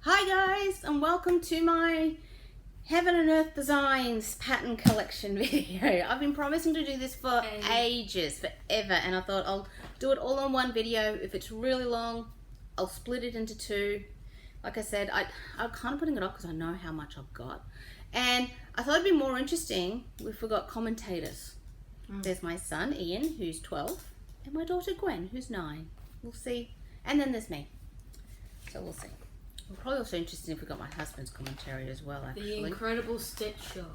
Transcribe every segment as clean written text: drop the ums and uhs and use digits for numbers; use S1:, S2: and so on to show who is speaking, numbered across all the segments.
S1: Hi guys, and welcome to my Heaven and Earth Designs pattern collection video. I've been promising to do this for ages, forever, and I thought I'll do it all in one video. If it's really long, I'll split it into two. Like I said, I'm kind of putting it off because I know how much I've got. And I thought it'd be more interesting if we got commentators. There's my son, Ian, who's 12, and my daughter, Gwen, who's 9. We'll see. And then there's me. So we'll see. Probably also interesting if we got my husband's commentary as well, actually.
S2: The Incredible Stitcher.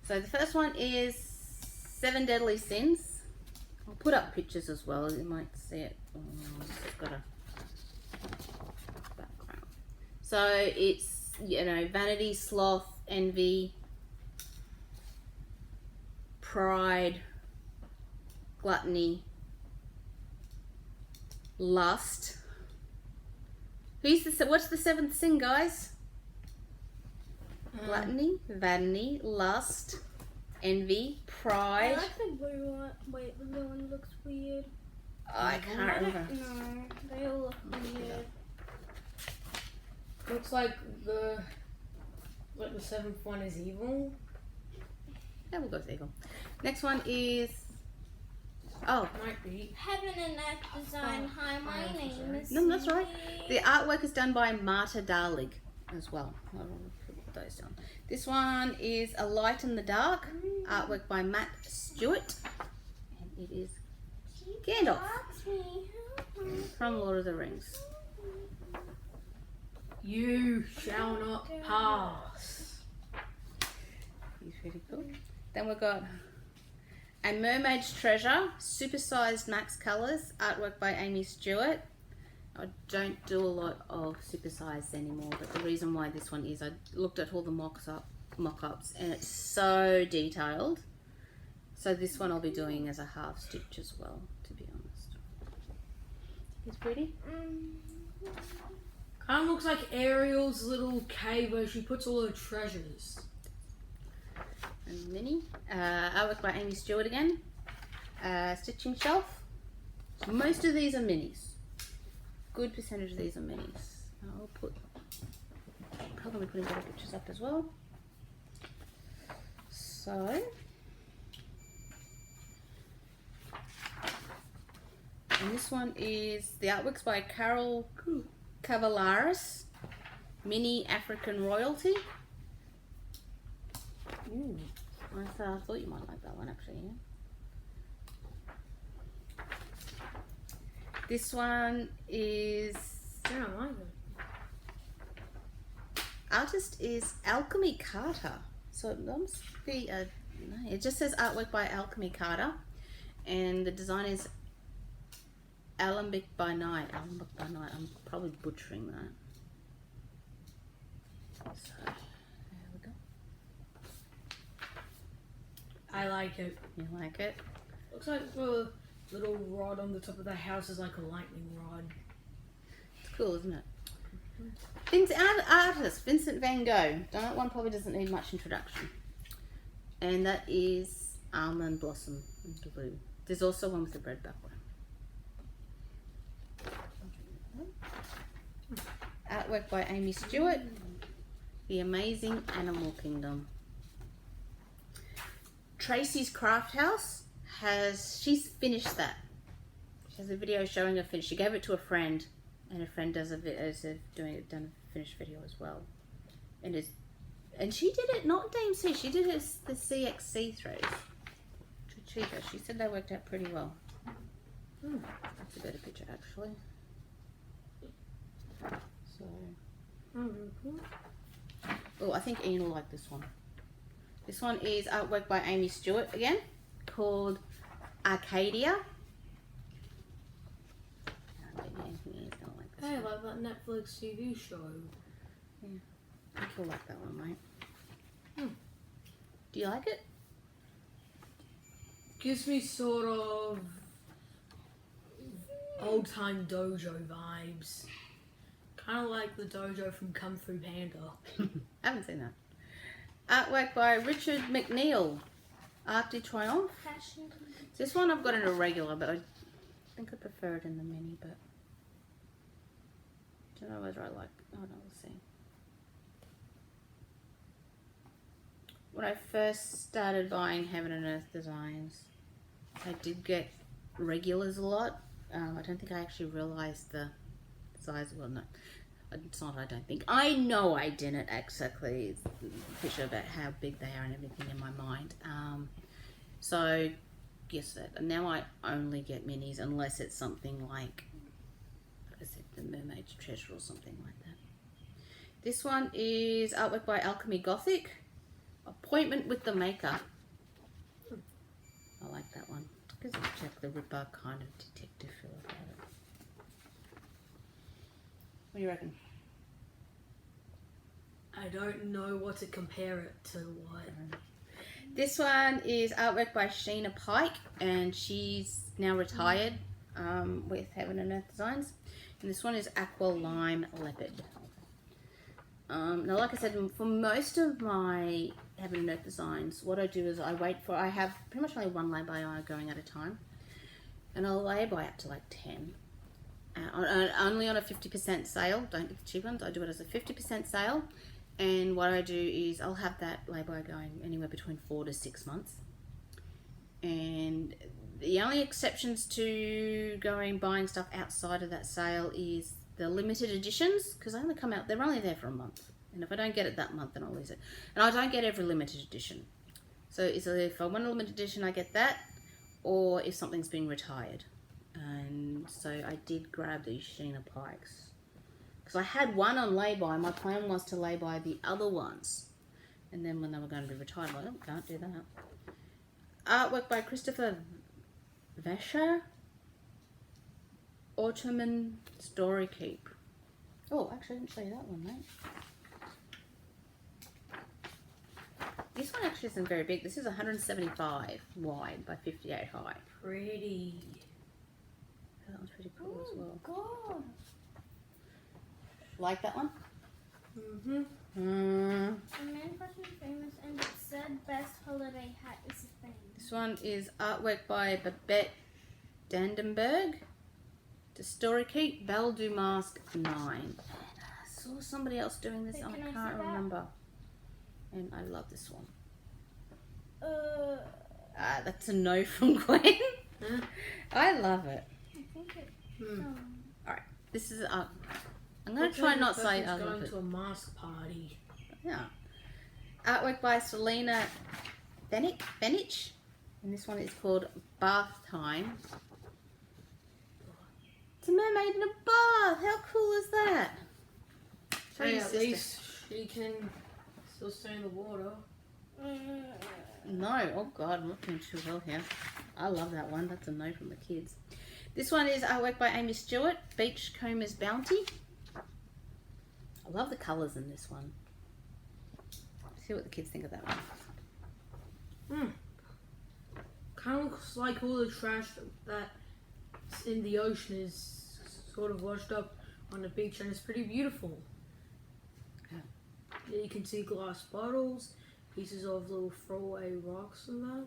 S1: So the first one is 7 Deadly Sins. I'll put up pictures as well. You might see it. Oh, it's got a background. So it's, you know, vanity, sloth, envy, pride, gluttony, lust. What's the 7th sin, guys? Gluttony, vanity, lust, envy, pride.
S3: I like the blue one. Wait, the blue one looks weird.
S1: I can't remember.
S3: No, they all look weird.
S2: Looks like the 7th one is evil.
S1: Yeah, we'll go with evil. Next one is... Oh.
S2: Might be.
S3: Heaven and Earth Design. Hi, my name is...
S1: No, that's all right. The artwork is done by Marta Darlig as well. I'll put those down. This one is A Light in the Dark, artwork by Matt Stewart. And it is Gandalf from Lord of the Rings.
S2: You shall not pass.
S1: He's really cool. Then we've got A Mermaid's Treasure, supersized max colours, artwork by Amy Stewart. I don't do a lot of supersized anymore, but the reason why this one is I looked at all the mock-ups and it's so detailed. So this one I'll be doing as a half stitch as well, to be honest. It's pretty.
S2: Kind of looks like Ariel's little cave where she puts all her treasures.
S1: And mini. Artwork by Amy Stewart again. Stitching shelf. So most of these are minis. Good percentage of these are minis. I'll probably putting better pictures up as well. So, and this one is the artworks by Carol Cavallaris, Mini African Royalty. Ooh, I thought you might like that one actually. Yeah? This one is...
S2: Yeah, I like it.
S1: Artist is Alchemy Carter. So it must be a... No, it just says artwork by Alchemy Carter. And the design is Alembic by Night. Alembic by Night. I'm probably butchering that. So, there we go.
S2: I like it.
S1: You like it?
S2: Looks like the little rod on the top of the house is like a lightning rod.
S1: It's cool, isn't it? Artist Vincent van Gogh. That one probably doesn't need much introduction. And that is Almond Blossom in blue. There's also one with a red background. Artwork by Amy Stewart. The Amazing Animal Kingdom. Tracy's Craft House she's finished that. She has a video showing her finish. She gave it to a friend, and a friend does done a finished video as well. And she did it not DMC. She did it the CXC throws. Chichiga. She said they worked out pretty well. That's a better picture actually. So. Oh, I think Ian will like this one. This one is artwork by Amy Stewart again, called Arcadia.
S2: Hey, I like that Netflix TV show.
S1: Yeah, I think you'll like that one, mate. Do you like it?
S2: Gives me sort of old-time dojo vibes. Kind of like the dojo from Kung Fu Panda.
S1: I haven't seen that. Artwork by Richard McNeil, Arc de Triomphe. This one I've got in a regular, but I think I prefer it in the mini, but I don't know whether I like, oh no, we'll see. when I first started buying Heaven and Earth designs, I did get regulars a lot. I don't think I actually realised the size. Well, no, it's not. I don't think. I know I didn't exactly picture about how big they are and everything in my mind. So, yes, that. Now I only get minis unless it's something like I said, the Mermaid's Treasure or something like that. This one is artwork by Alchemy Gothic. Appointment with the Maker. I like that one. Gives a Jack the Ripper kind of detective feel about it. What do you reckon?
S2: I don't know what to compare it to. What?
S1: This one is artwork by Sheena Pike, and she's now retired with Heaven and Earth Designs. And this one is Aqua Lime Leopard. Now, like I said, for most of my Heaven and Earth designs, what I do is I have pretty much only one lay-by going at a time. And I'll lay-by up to like 10. Only on a 50% sale. Don't get the cheap ones. I do it as a 50% sale. And what I do is I'll have that lay-by going anywhere between 4 to 6 months. And the only exceptions to buying stuff outside of that sale is the limited editions, because they only come out, they're only there for a month. And if I don't get it that month, then I'll lose it. And I don't get every limited edition. So if I want a limited edition, I get that, or if something's been retired. And so I did grab these Sheena Pikes. Because I had one on lay-by. My plan was to lay-by the other ones. And then when they were going to be retired, I can't do that. Artwork by Christopher Vasher. Ottoman Story Keep. Oh, actually, I didn't show you that one, mate. This one actually isn't very big. This is 175 wide by 58 high.
S2: Pretty.
S1: That one's pretty cool as well.
S3: God.
S1: Like that one?
S2: Mm-hmm.
S3: The man person famous and it said best holiday hat is a thing.
S1: This one is artwork by Babette Dandenberg. The Story Keep, Belle du Masque 9. I saw somebody else doing this,
S3: Wait,
S1: and I
S3: can I
S1: can't
S3: see that?
S1: remember. And I love this one. That's a no from Gwen.
S2: Huh?
S1: I love it.
S3: I think it.
S1: Alright, this is I'm going to try not say I love
S2: going
S1: it.
S2: to a mask party.
S1: Yeah. Artwork by Selena Benich. And this one is called Bath Time. It's a mermaid in a bath. How cool is that? Show
S2: Hey,
S1: your
S2: at
S1: sister.
S2: least she can still stay in the water.
S1: No, oh god, I'm not doing too well here. I love that one. That's a no from the kids. This one is artwork by Amy Stewart, Beachcomber's Bounty. I love the colours in this one. See what the kids think of that one.
S2: Kind of looks like all the trash that's in the ocean is sort of washed up on the beach, and it's pretty beautiful. Yeah, you can see glass bottles, pieces of little throwaway rocks and that.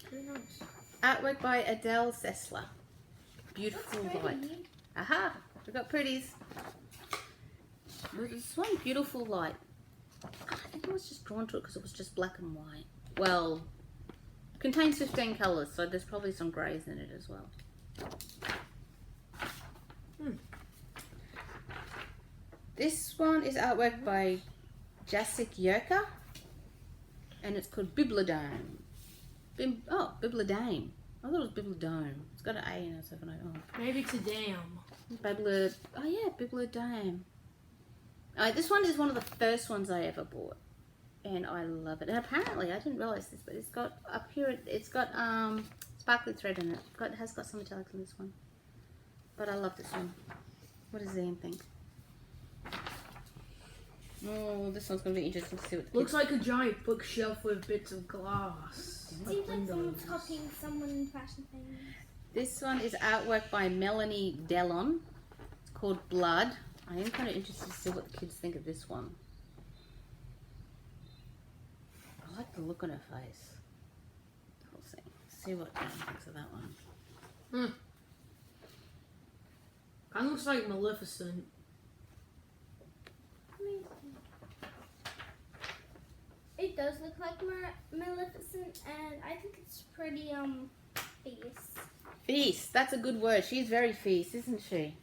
S2: Pretty nice.
S1: Artwork by Adele Sessler. Beautiful light. Aha! We got pretties. This one, beautiful light. I think I was just drawn to it because it was just black and white. Well, it contains 15 colours, so there's probably some greys in it as well. This one is artwork by Jacek Yerka, and it's called Biblodome. Biblodame. I thought it was Biblodome. It's got an A in it, so I don't know.
S2: Maybe it's a dam.
S1: Biblodome. This one is one of the first ones I ever bought, and I love it. And apparently, I didn't realise this, but it's got up here. It's got sparkly thread in it. It has got some metallics in this one, but I love this one. What does Ian think? Oh, this one's gonna be interesting to see what the
S2: Looks
S1: kids...
S2: like a giant bookshelf with bits of glass.
S3: Seems like someone's
S2: windows.
S3: copying someone in fashion things.
S1: This one is artwork by Melanie Dellon. It's called Blood. I am kind of interested to see what the kids think of this one. I like the look on her face. We'll see what Ian thinks of that one.
S2: Kind of looks like Maleficent.
S3: It does look like Maleficent, and I think it's pretty fierce.
S1: Fierce. That's a good word. She's very fierce, isn't she?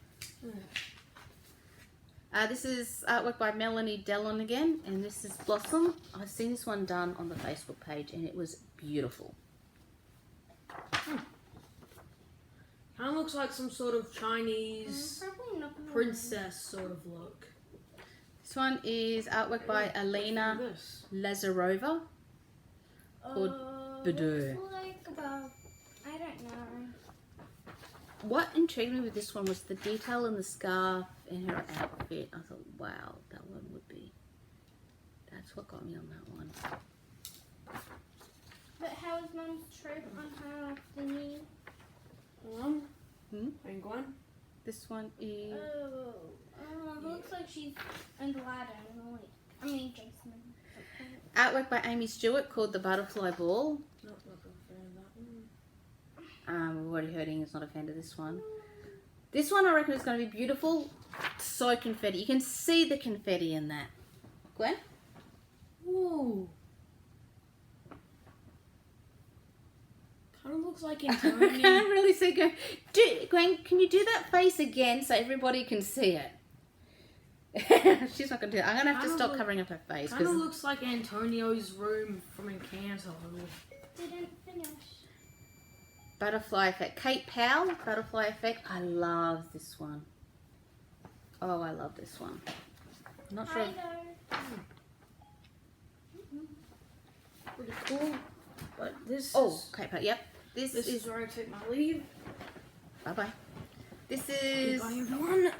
S1: This is artwork by Melanie Dellon again, and this is Blossom. I've seen this one done on the Facebook page, and it was beautiful.
S2: Kind of looks like some sort of Chinese
S3: Probably not gonna
S2: princess sort of look.
S1: This one is artwork by Alina
S2: This.
S1: Lazarova. Called Badoo.
S3: Looks like about, I don't know.
S1: What intrigued me with this one was the detail in the scarf and her outfit. I thought, wow, that one would be. That's what got me on that one.
S3: But how is Mum's trip on her thingy?
S2: Penguin.
S1: This one is.
S3: It looks like she's in Aladdin. I mean, Jason.
S1: Artwork by Amy Stewart called The Butterfly Ball.
S2: Not a fan of that one.
S1: We've already heard he's not a fan of this one. This one I reckon is going to be beautiful. So confetti. You can see the confetti in that. Gwen?
S2: Ooh. Kind of looks like
S1: I
S2: Antonio.
S1: can't really see Gwen. Gwen, can you do that face again so everybody can see it? She's not going to do that. I'm going to have to stop covering up her face.
S2: Kind of looks like Antonio's room from Encanto.
S3: Didn't finish.
S1: Butterfly Effect. Kate Powell, Butterfly Effect. I love this one. Oh, I love this one. I'm not sure.
S2: Pretty cool. But this
S1: Oh,
S2: is,
S1: Kate Powell. Yep. This
S2: this is where I take my leave.
S1: Bye-bye. This is
S2: Goodbye, everyone.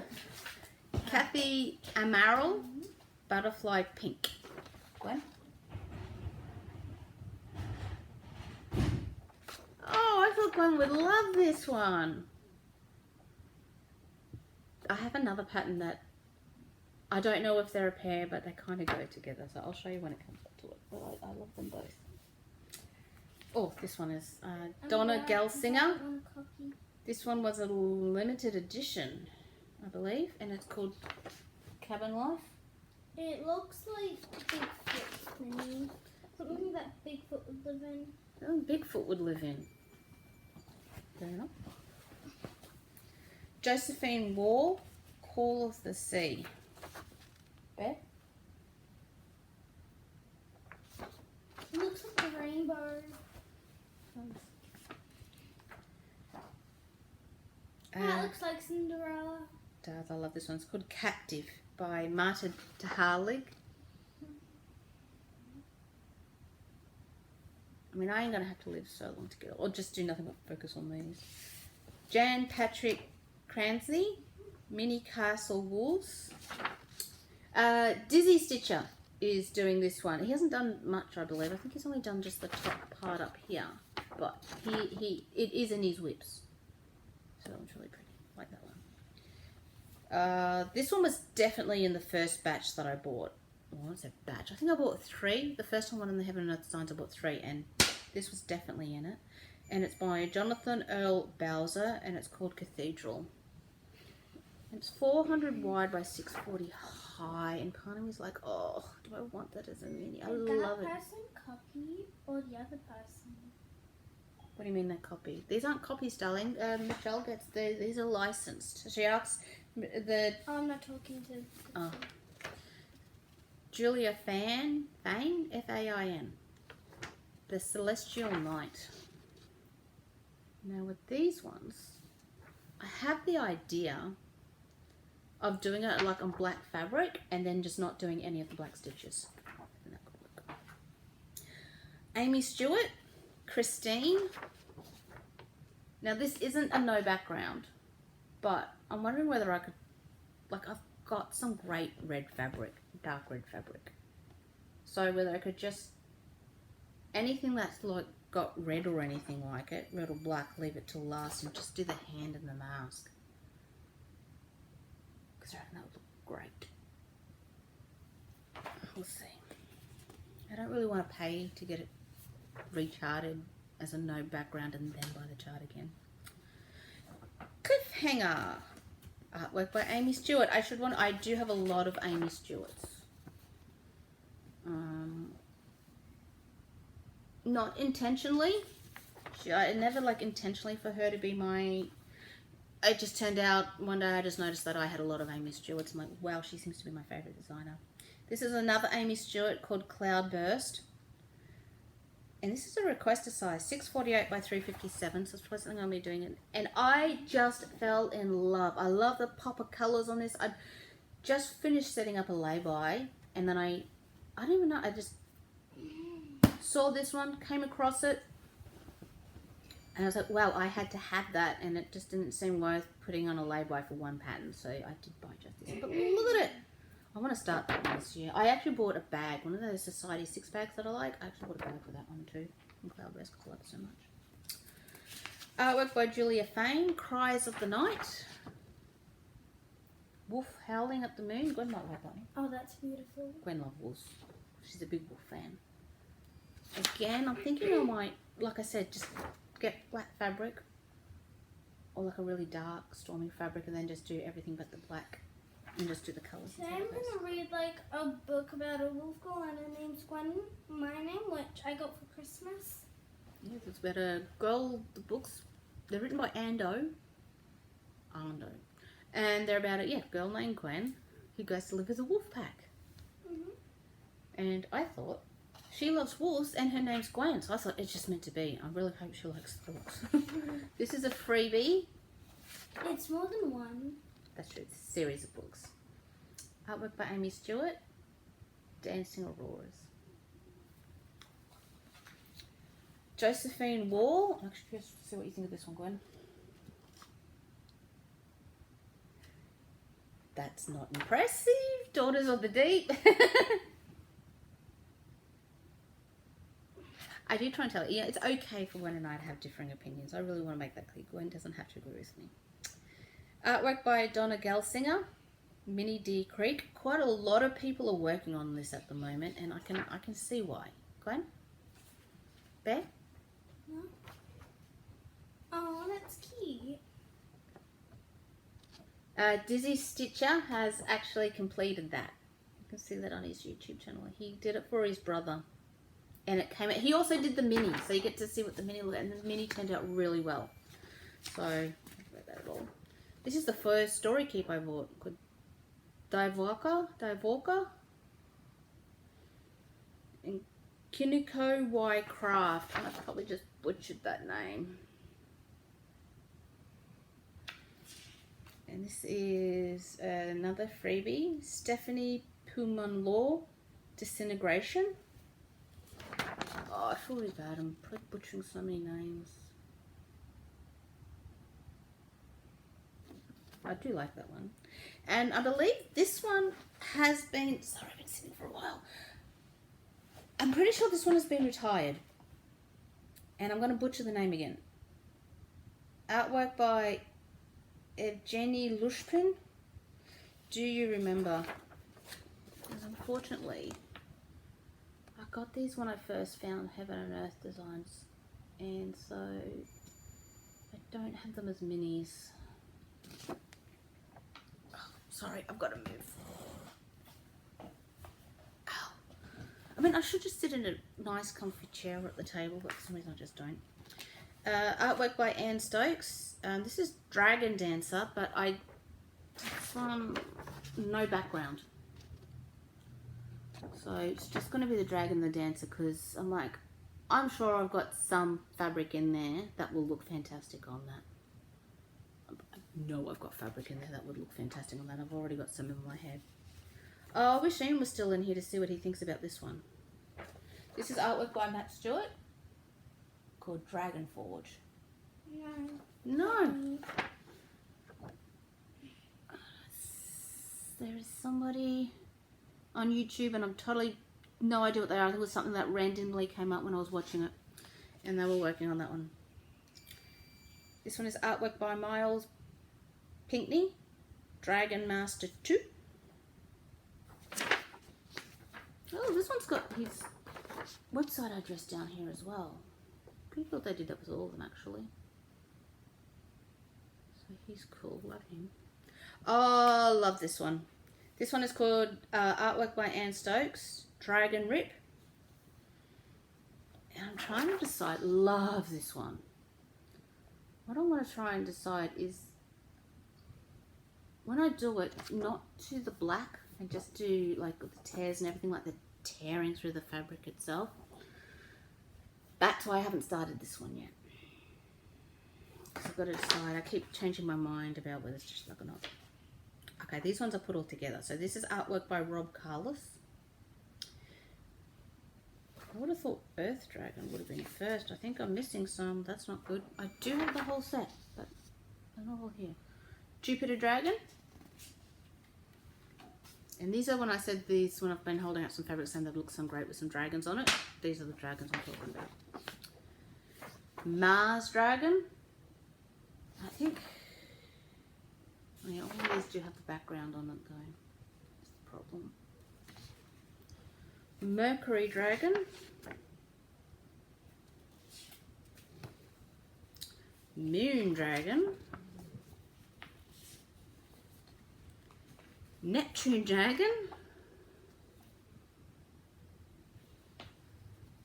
S1: Kathy Amaral, Butterfly Pink. Gwen? Oh, I thought Gwen would love this one. I have another pattern that I don't know if they're a pair, but they kind of go together. So I'll show you when it comes up to it. But I love them both. Oh, this one is Donna Gelsinger. This one was a limited edition, I believe, and it's called Cabin Life.
S3: It looks like Bigfoot mini. Something that Bigfoot would live in.
S1: Oh, Bigfoot would live in. Fair enough. Josephine Wall, Call of the Sea. Beth?
S3: It looks like a rainbow. That looks like Cinderella.
S1: Does. I love this one. It's called Captive by Marta Taharlig. I mean, I ain't going to have to live so long to get it. Or just do nothing but focus on these. Jan Patrick Cransley, Mini Castle Wolves. Dizzy Stitcher is doing this one. He hasn't done much, I believe. I think he's only done just the top part up here. But it is in his whips. So that one's really pretty. I like that one. This one was definitely in the first batch that I bought. What was that batch? I think I bought 3. The first one in the Heaven and Earth Designs I bought 3, and this was definitely in it. And it's by Jonathan Earl Bowser, and it's called Cathedral. And it's 400 wide by 640 high, and part of me is like, oh, do I want that as a mini? I
S3: Did
S1: love
S3: that
S1: it.
S3: person copy or the other person?
S1: What do you mean they're copied? These aren't copies, darling. Michelle gets these are licensed. She asks the
S3: Oh, I'm not talking to.
S1: Oh. Julia Fain, F-A-I-N. The Celestial Night. Now with these ones, I have the idea of doing it like on black fabric and then just not doing any of the black stitches. Amy Stewart, Christine. Now this isn't a no background, but I'm wondering whether I could, like I've got some great red fabric, dark red fabric. So whether I could just, anything that's like got red or anything like it, red or black, leave it till last and just do the hand and the mask. Because I reckon that would look great. We'll see. I don't really want to pay to get it recharted as a no background and then buy the chart again. Cliffhanger. Artwork by Amy Stewart. I do have a lot of Amy Stewart's. not intentionally. I never like intentionally for her to be my... It just turned out one day I just noticed that I had a lot of Amy Stewart's. I'm like, wow, she seems to be my favorite designer. This is another Amy Stewart called Cloudburst. And this is a requested size, 648 by 357, so it's probably something I'll be doing it. And I just fell in love. I love the pop of colours on this. I just finished setting up a lay-by, and then I don't even know, I just saw this one, came across it, and I was like, wow, I had to have that, and it just didn't seem worth putting on a lay-by for one pattern, so I did buy just this. But look at it. I want to start that this year. I actually bought a bag, one of those Society 6 bags that I like. I actually bought a bag for that one too, from Cloudburst because I love it so much. Artwork by Julia Fane, Cries of the Night. Wolf Howling at the Moon. Gwen might like that one.
S3: Oh, that's beautiful.
S1: Gwen loves wolves. She's a big wolf fan. Again, I'm thinking I might, like I said, just get black fabric or like a really dark, stormy fabric and then just do everything but the black. And just do the colours.
S3: Today I'm going to read like a book about a wolf girl and her name's Gwen, my name, which I got for Christmas.
S1: Yes, it's about a girl, the books, they're written by Ando. And they're about a girl named Gwen who goes to live with a wolf pack. And I thought, she loves wolves and her name's Gwen, so I thought it's just meant to be. I really hope she likes the books. This is a freebie.
S3: It's more than one.
S1: That's true, it's a series of books. Artwork by Amy Stewart, Dancing Auroras. Josephine Wall. I'm actually curious to see what you think of this one, Gwen. That's not impressive. Daughters of the Deep. I do try and tell you, it's okay for Gwen and I to have differing opinions. I really want to make that clear. Gwen doesn't have to agree with me. Artwork by Donna Gelsinger, Minnie D. Creek. Quite a lot of people are working on this at the moment, and I can see why. Gwen? Bear?
S3: No. Oh, that's cute.
S1: Dizzy Stitcher has actually completed that. You can see that on his YouTube channel. He did it for his brother, and it came out. He also did the mini, so you get to see what the mini looked like, and the mini turned out really well. So, I read that at all. This is the first story keep I bought, called Divorka, and Kiniko Y Craft. I probably just butchered that name. And this is another freebie, Stephanie Puman Law, Disintegration. Oh, I feel really bad. I'm probably butchering so many names. I do like that one. And I believe this one has been... Sorry, I've been sitting for a while. I'm pretty sure this one has been retired. And I'm going to butcher the name again. Artwork by Evgeny Lushpin. Do you remember? Because unfortunately, I got these when I first found Heaven and Earth Designs. And so I don't have them as minis. Sorry, I've got to move. Ow. I mean, I should just sit in a nice comfy chair at the table, but for some reason I just don't. Artwork by Anne Stokes. This is Dragon Dancer, but this one, no background. So it's just going to be the Dragon the Dancer, because I'm sure I've got some fabric in there that will look fantastic on that. No, I've got fabric in there that would look fantastic on that. I've already got some in my head. Oh, I wish Ian was still in here to see what he thinks about this one. This is artwork by Matt Stewart called Dragon Forge. No. There is somebody on YouTube, and I'm totally no idea what they are. I think it was something that randomly came up when I was watching it, and they were working on that one. This one is artwork by Miles Pinkney, Dragon Master 2. Oh, this one's got his website address down here as well. Pretty thought they did that with all of them, actually. So he's cool, love him. Oh, love this one. This one is called artwork by Anne Stokes, Dragon Rip. And I'm trying to decide, love this one. What I want to try and decide is when I do it, not to the black, and just do like the tears and everything, like the tearing through the fabric itself. That's why I haven't started this one yet. I've got to decide. I keep changing my mind about whether it's just like or not. Okay, these ones I put all together. So this is artwork by Rob Carlos. I would have thought Earth Dragon would have been first. I think I'm missing some. That's not good. I do have the whole set, but they're not all here. Jupiter Dragon. And these are when I said these, when I've been holding out some fabrics and they look some great with some dragons on it. These are the dragons I'm talking about. Mars Dragon. I think, I mean, all of these do have the background on it though. That's the problem. Mercury Dragon. Moon Dragon. Neptune Dragon.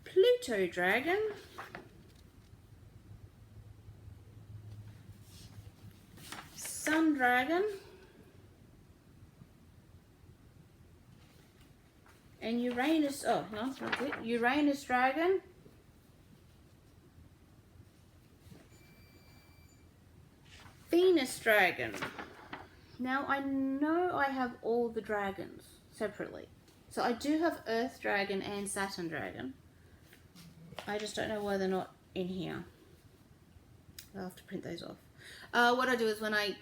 S1: Pluto Dragon. Sun Dragon. And Uranus, oh no, that's not it. Uranus Dragon. Venus Dragon. Now I know I have all the dragons separately. So I do have Earth Dragon and Saturn Dragon. I just don't know why they're not in here. I'll have to print those off. What I do is when I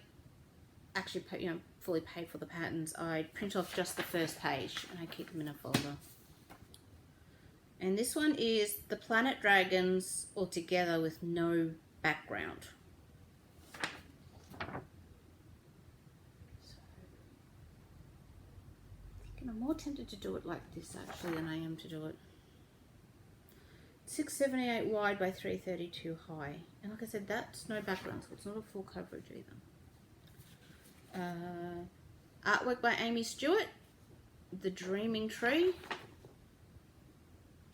S1: actually pay, fully paid for the patterns, I print off just the first page and I keep them in a folder. And this one is the Planet Dragons all together with no background. I'm more tempted to do it like this actually than I am to do it 678 wide by 332 high. And like I said, that's no background, so it's not a full coverage either. Artwork by Amy Stewart, The Dreaming Tree.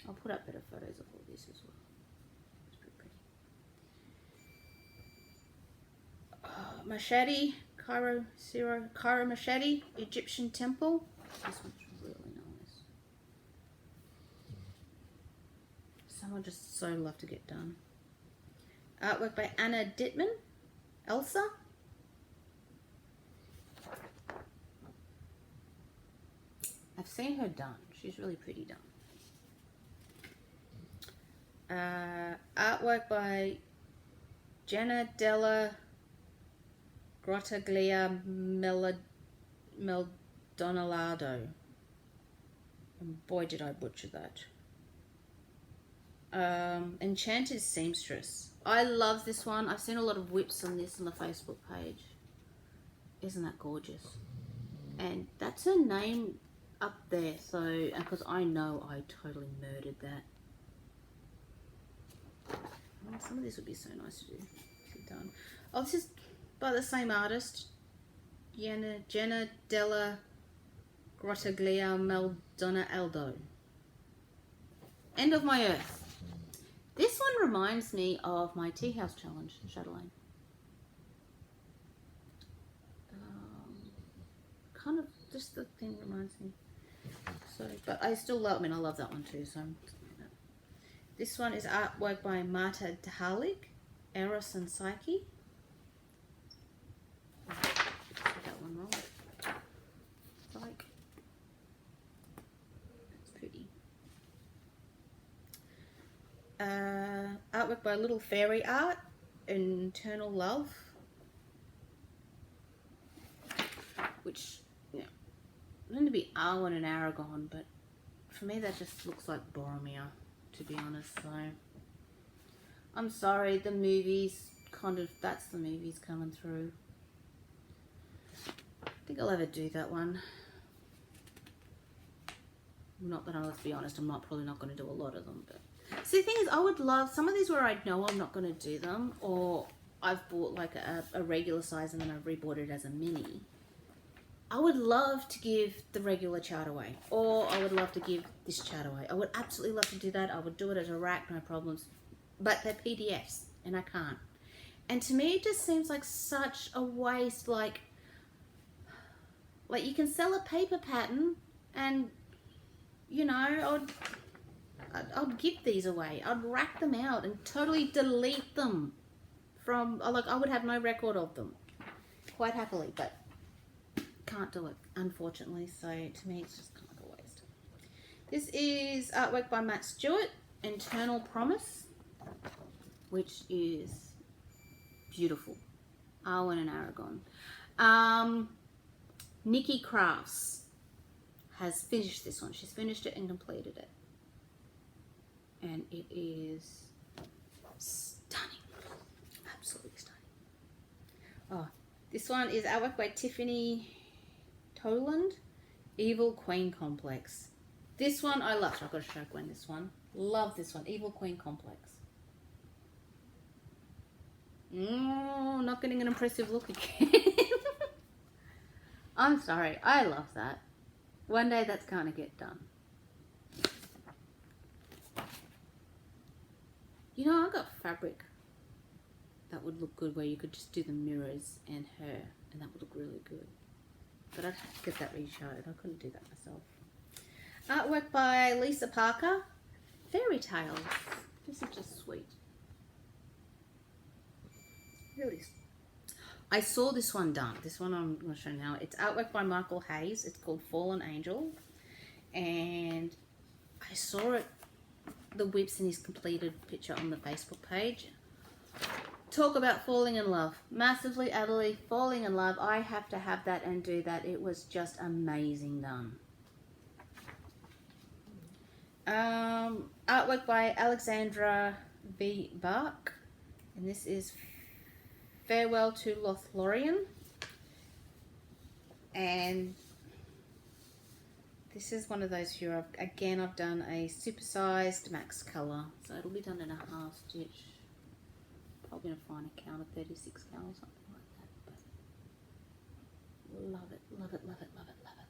S1: I'll put up better photos of all this as well. It's pretty pretty. Machete, Cairo Machete, Egyptian Temple. This one's really nice. Someone just so love to get done. Artwork by Anna Dittman, Elsa. I've seen her done. She's really pretty done. Artwork by Jenna Della Grottaglia Maldonado. And boy did I butcher that. Enchanted Seamstress. I love this one. I've seen a lot of whips on this on the Facebook page. Isn't that gorgeous? And that's her name up there, so because I know I totally murdered that. Oh, some of this would be so nice to do. Done. Oh, this is by the same artist, Jenna Della Grottaglia Maldonado. End of My Earth. This one reminds me of my tea house challenge in Chatelaine. Kind of just the thing reminds me. So, but I still love. I mean, I love that one too. So, this one is artwork by Marta Dahalik, Eros and Psyche. That one wrong. Psyche. That's pretty. Artwork by Little Fairy Art, Eternal Love, which meant to be Arwen and Aragon, but for me that just looks like Boromir, to be honest. So I'm sorry, the movies that's the movies coming through. I think I'll ever do that one. Not that let's be honest, I'm probably not going to do a lot of them, but see, the thing is, I would love some of these where I know I'm not going to do them, or I've bought like a regular size and then I've rebought it as a mini. I would love to give the regular chart away, or I would love to give this chart away. I would absolutely love to do that. I would do it as a rack, no problems. But they're PDFs, and I can't. And to me, it just seems like such a waste. Like you can sell a paper pattern, and you know, I'd give these away. I'd rack them out and totally delete them from. Like I would have no record of them, quite happily, but can't do it, unfortunately. So to me, it's just kind of a waste. This is artwork by Matt Stewart, Internal Promise, which is beautiful. Arwen and Aragon. Nikki Crafts has finished this one. She's finished it and completed it. And it is stunning. Absolutely stunning. Oh, this one is artwork by Tiffany Toland, Evil Queen Complex. This one I love. I've got to show Gwen this one. Love this one. Evil Queen Complex. Not getting an impressive look again. I'm sorry. I love that. One day that's going to get done. You know, I got fabric that would look good where you could just do the mirrors and her, and that would look really good. But I'd have to get that reshowed. I couldn't do that myself. Artwork by Lisa Parker. Fairy Tales. This is just sweet. Really. I saw this one done. This one I'm going to show now. It's artwork by Michael Hayes. It's called Fallen Angel. And I saw it, the whips in his completed picture on the Facebook page. Talk about falling in love. Massively, utterly falling in love. I have to have that and do that. It was just amazing done. Artwork by Alexandra V. Bark. And this is Farewell to Lothlorien. And this is one of those here. Again, I've done a supersized max colour. So it'll be done in a half stitch. Probably going to find a count of 36 cal or something like that. But love it, love it, love it, love it, love it,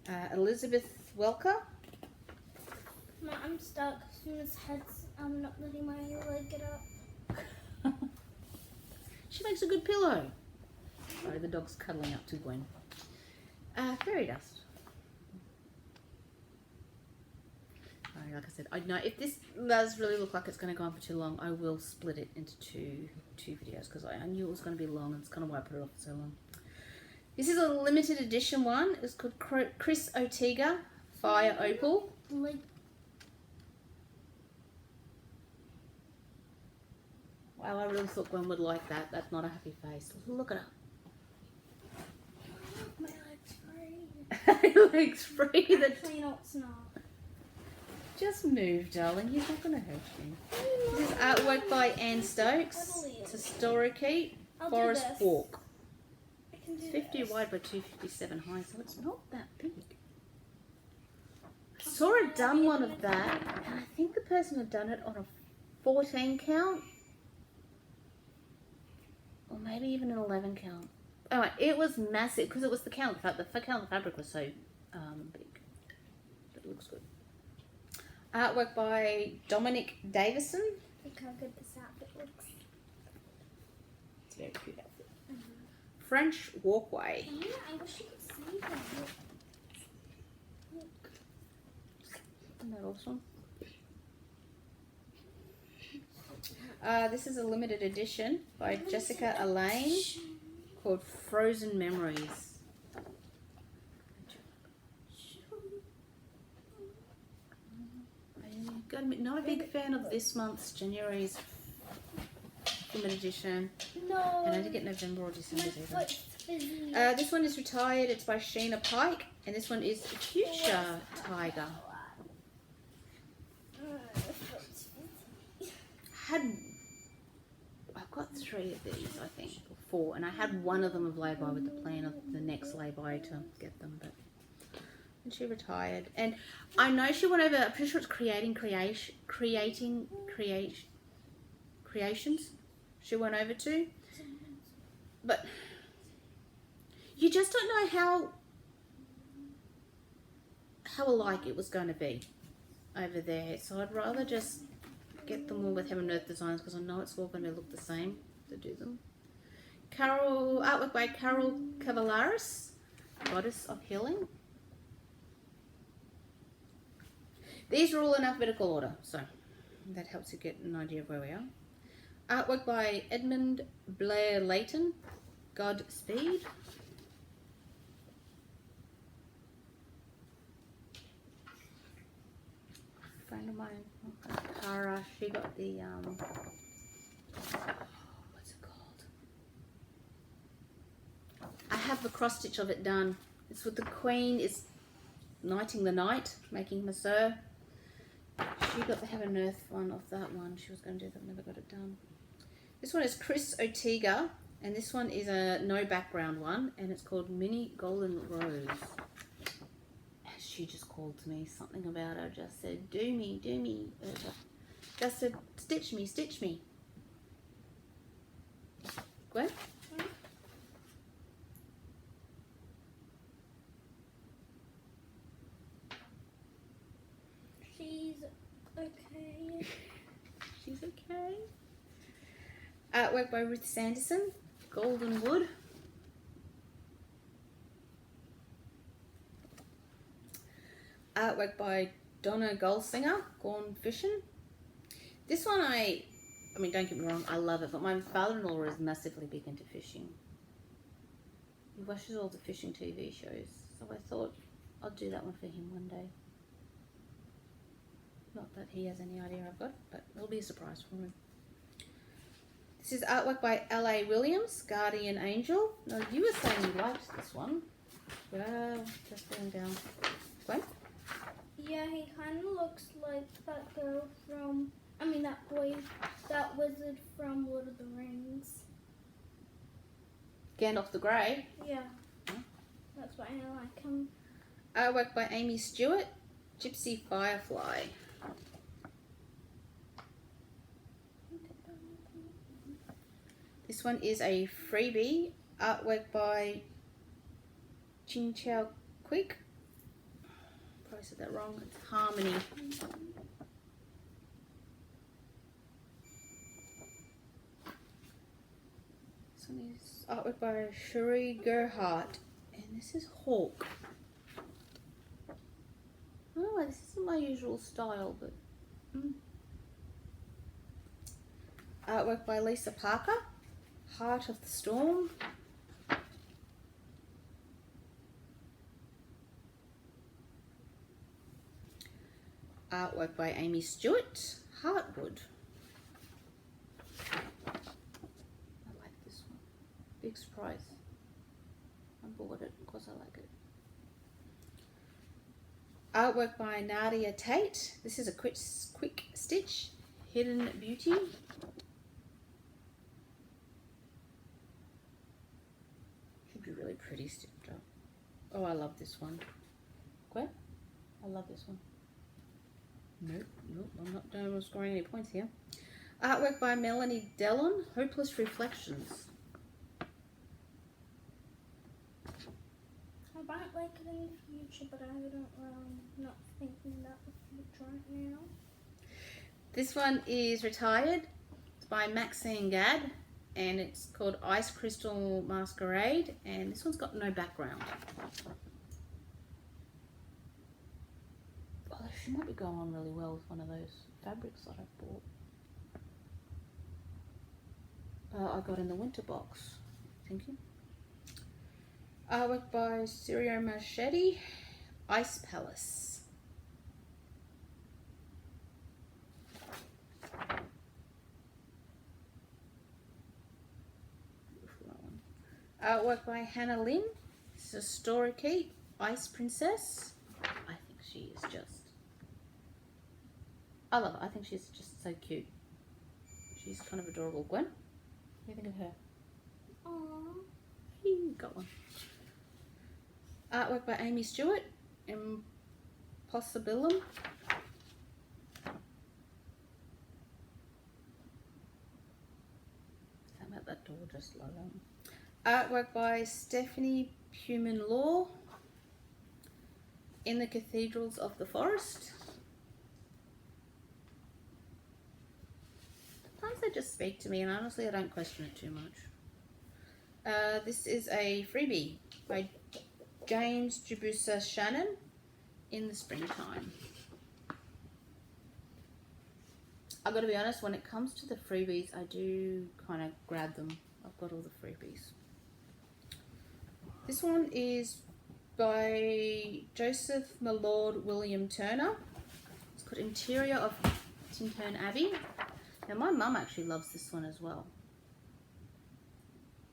S1: love it. Elizabeth Welker.
S3: No, I'm stuck. As soon as heads, I'm not letting my leg get up.
S1: She makes a good pillow. Sorry, the dog's cuddling up to Gwen. Fairy dust. Like I said, I know if this does really look like it's going to go on for too long, I will split it into two videos because I knew it was going to be long, and it's kind of why I put it off for so long. This is a limited edition one. It's called Chris Ortega Fire Opal.
S3: Like,
S1: Wow, I really thought Gwen would like that. That's not a happy face. Look at her.
S3: my leg's free.
S1: Legs free.
S3: Actually, no, it's not.
S1: Just move, darling. He's not going to hurt you. This is artwork by Anne Stokes. It's a story keep.
S3: I'll
S1: Forest
S3: do this.
S1: Walk.
S3: I can do
S1: 50
S3: this.
S1: wide by 257 high, so it's not that big. I saw a done one of that, and I think the person had done it on a 14 count. Or maybe even an 11 count. Anyway, it was massive because it was the count. The count of fabric was so big. But it looks good. Artwork by Dominic Davison.
S3: Look how good this outfit looks.
S1: It's a very cute outfit. French Walkway.
S3: Yeah, I wish you could see that.
S1: Isn't that awesome? This is a limited edition by Jessica Elaine called Frozen Memories. I'm not a big fan of this month's January's limited edition.
S3: No.
S1: And I did get November or December
S3: My
S1: either.
S3: foot's busy.
S1: This one is Retired. It's by Sheena Pike. And this one is Future Tiger.
S3: My foot's busy.
S1: I've got 3 of these, I think, or 4. And I had one of them of lay-by with the plan of the next lay-by to get them. But and she retired. And I know she went over, I'm pretty sure it's creations she went over to. But you just don't know how alike it was going to be over there. So I'd rather just get them all with Heaven and Earth Designs because I know it's all going to look the same to do them. Artwork by Carol Cavallaris, Goddess of Healing. These are all in alphabetical order, so that helps you get an idea of where we are. Artwork by Edmund Blair Layton, Godspeed. A friend of mine, Cara, she got the, what's it called? I have the cross stitch of it done. It's with the Queen is knighting the knight, making him a sir. She got the Heaven and Earth one of that one. She was going to do that, never got it done. This one is Chris Ortega, and this one is a no background one, and it's called Mini Golden Rose. She just called to me, something about her, just said, do me. Just said, stitch me. Gwen?
S3: She's okay.
S1: She's okay. Artwork by Ruth Sanderson, Golden Wood. Artwork by Donna Goldsinger, Gone Fishing. This one I mean, don't get me wrong, I love it, but my father-in-law is massively big into fishing. He watches all the fishing TV shows, so I thought I'll do that one for him one day. Not that he has any idea I've got, but it'll be a surprise for him. This is artwork by L.A. Williams, Guardian Angel. Now, you were saying you liked this one. Well, just going down. Gwen?
S3: Yeah, he kind of looks like that girl from, that boy, that wizard from Lord of the Rings.
S1: Gandalf the Grey.
S3: Yeah. That's why I like him.
S1: Artwork by Amy Stewart, Gypsy Firefly. This one is a freebie, artwork by Chin Chow Quick. Probably said that wrong. It's Harmony. This one is artwork by Cherie Gerhardt, and this is Hawk. Oh, this isn't my usual style, but artwork by Lisa Parker, Heart of the Storm. Artwork by Amy Stewart, Heartwood. I like this one. Big surprise. I bought it because I like it. Artwork by Nadia Tate. This is a quick stitch, Hidden Beauty. Should be really pretty stitched up. Oh, I love this one. Gwen? I love this one. Nope, I'm not scoring any points here. Artwork by Melanie Dellon, Hopeless Reflections.
S3: I might like it in the future, but not thinking about the future right now.
S1: This one is Retired. It's by Maxine Gadd, and it's called Ice Crystal Masquerade, and this one's got no background. Oh, she might be going on really well with one of those fabrics that I bought. I got in the winter box. Thank you. Artwork by Sirio Machete, Ice Palace. Artwork by Hannah Lynn. This is a story key, Ice Princess. I think she is just... I love her. I think she's just so cute. She's kind of adorable. Gwen, what do you think of her?
S3: Aww.
S1: Got one. Artwork by Amy Stewart, Impossibilum. Something about that door just low down. Artwork by Stephanie Human Law, In the Cathedrals of the Forest. Sometimes they just speak to me, and honestly I don't question it too much. This is a freebie by James Jabusa Shannon, In the Springtime. I've got to be honest, when it comes to the freebies, I do kind of grab them. I've got all the freebies. This one is by Joseph Millord William Turner. It's called Interior of Tintern Abbey. Now my mum actually loves this one as well.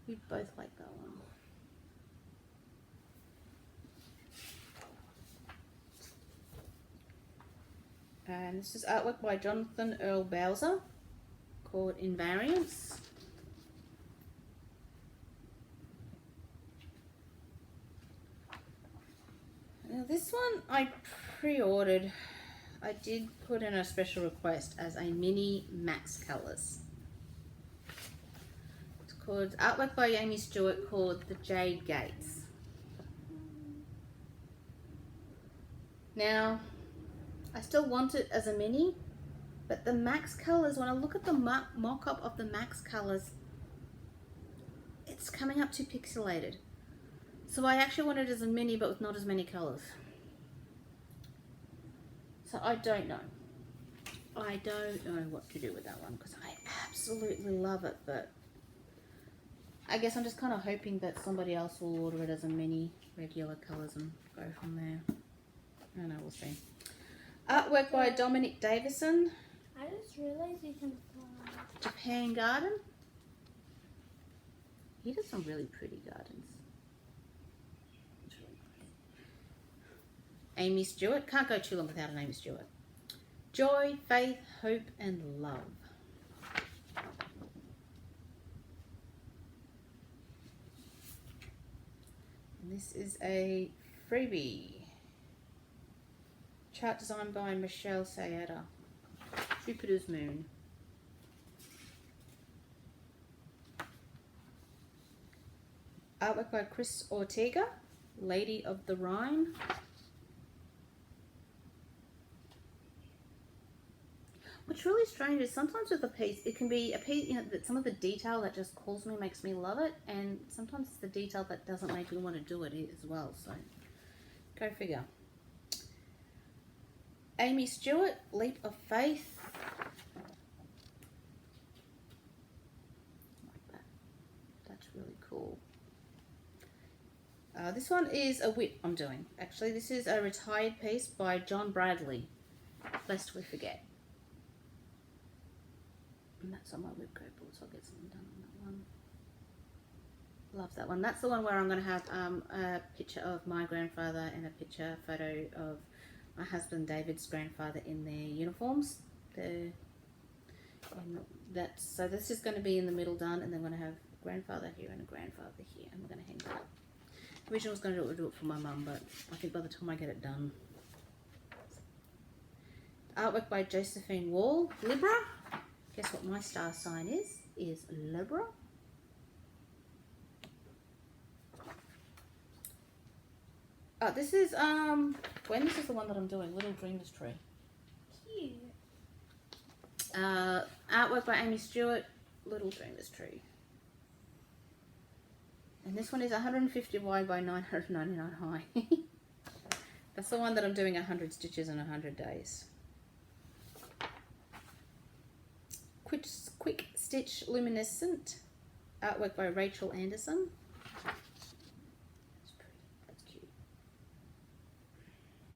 S1: We both like that one. And this is artwork by Jonathan Earl Bowser called Invariance. Now this one I pre-ordered. I did put in a special request as a mini Max Colors. It's called artwork by Amy Stewart called The Jade Gates. Now I still want it as a mini, but the Max Colors, when I look at the mock-up of the Max Colors, it's coming up too pixelated. So I actually want it as a mini, but with not as many colors. So I don't know. I don't know what to do with that one because I absolutely love it, but I guess I'm just kind of hoping that somebody else will order it as a mini, regular colors, and go from there. I don't know, we'll see. Artwork by Dominic Davison.
S3: I just realized you can fly.
S1: Japan Garden. He does some really pretty gardens. It's really pretty. Amy Stewart. Can't go too long without an Amy Stewart. Joy, Faith, Hope, and Love. And this is a freebie. Chart designed by Michelle Sayada. Jupiter's Moon. Artwork by Chris Ortega. Lady of the Rhine. What's really strange is sometimes with a piece, it can be a piece, you know, that some of the detail that just calls me, makes me love it, and sometimes it's the detail that doesn't make me want to do it as well, so go figure. Amy Stewart, Leap of Faith. Like that. That's really cool. This one is a whip I'm doing. Actually, this is a retired piece by John Bradley. Lest we forget. And that's on my whip go board, so I'll get something done on that one. Love that one. That's the one where I'm going to have a picture of my grandfather and a photo of my husband David's grandfather in their uniforms. So this is going to be in the middle done, and then we're going to have a grandfather here and a grandfather here, and we're going to hang that up. Originally I was going to do it for my mum, but I think by the time I get it done. Artwork by Josephine Wall, Libra. Guess what my star sign is Libra. This is this is the one that I'm doing, Little Dreamers Tree.
S3: Cute.
S1: Artwork by Amy Stewart, Little Dreamers Tree. And this one is 150 wide by 999 high. That's the one that I'm doing 100 stitches in 100 days. Quick Stitch Luminescent. Artwork by Rachel Anderson.